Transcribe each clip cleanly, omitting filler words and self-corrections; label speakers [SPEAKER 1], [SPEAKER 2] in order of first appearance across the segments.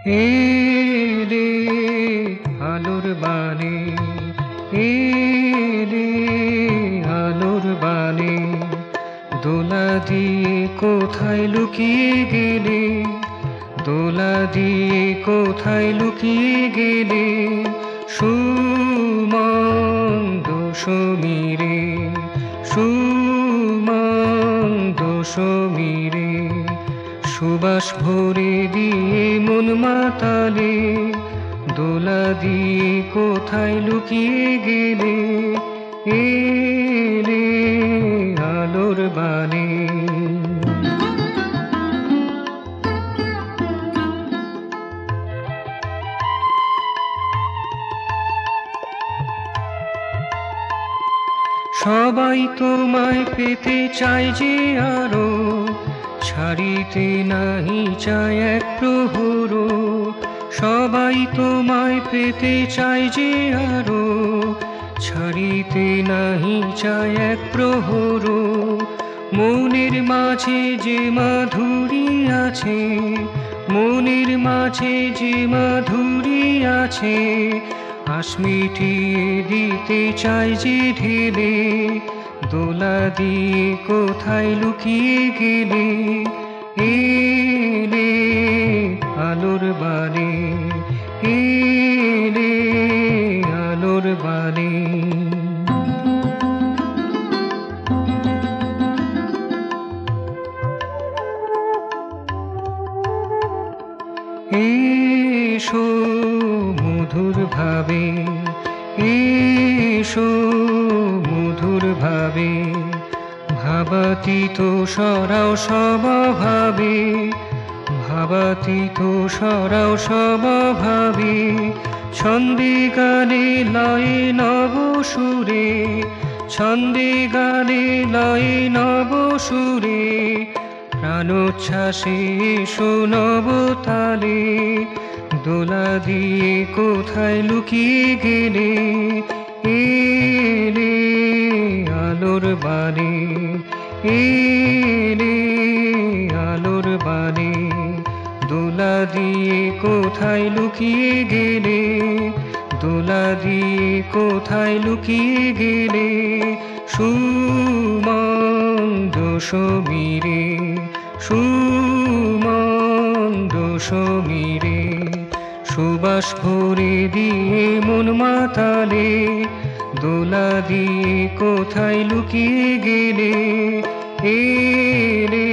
[SPEAKER 1] এলে আলোর বাণী, এলে আলোর বাণী, দোলা দিয়ে কোথায় লুকিয়ে গেলে, দোলা দিয়ে কোথায় লুকিয়ে গেলে, সুমন্দ সমীরে, সুমন্দ সমীরে, সুবাস ভরে দিয়ে মন মাতালে, দোলা দিয়ে কোথায় লুকিয়ে গেলে, এলে আলোর বাণী। সবাই তোমায় পেতে চায় যে আরো, ছাড়িতে নাহি চায় এক প্রহর। সবাই তোমায় পেতে চায় যে আরো, ছাড়িতে নাহি চায় এক প্রহর। মনের মাঝে যে মাধুরী আছে, মনের মাঝে যে মাধুরী আছে, আশ মিটিয়ে দিতে চায় যে ঢেলে, দোলা দিয়ে কোথায় লুকিয়ে গেলে, এলে আলোর বাণী, এলে আলোর বাণী। এসো মধুর ভাবে, এসো মধুর ভাবে, ভাবাতীত সরাও স্বভাবে, ভাবাতীত সরাও স্বভাবে, ছন্দে গানে লয়ে নব সুরে, ছন্দে গানে লয়ে নব সুরে, প্রাণোচ্ছ্বাসে এসো নব তালে, দোলা দিয়ে কোথায় লুকিয়ে গেলে, এলে আলোর বাণী, এলে আলোর বাণী, দোলা দিয়ে কোথায় লুকিয়ে গেলে, দোলা দিয়ে কোথায় লুকিয়ে গেলে, সুমন্দ সমীরে, সুমন্দ সমীরে, সুবাস ভরে দিয়ে মন মাতালে, দোলা দিয়ে কোথায় লুকিয়ে গেলে, এলে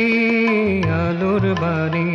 [SPEAKER 1] আলোর বাণী।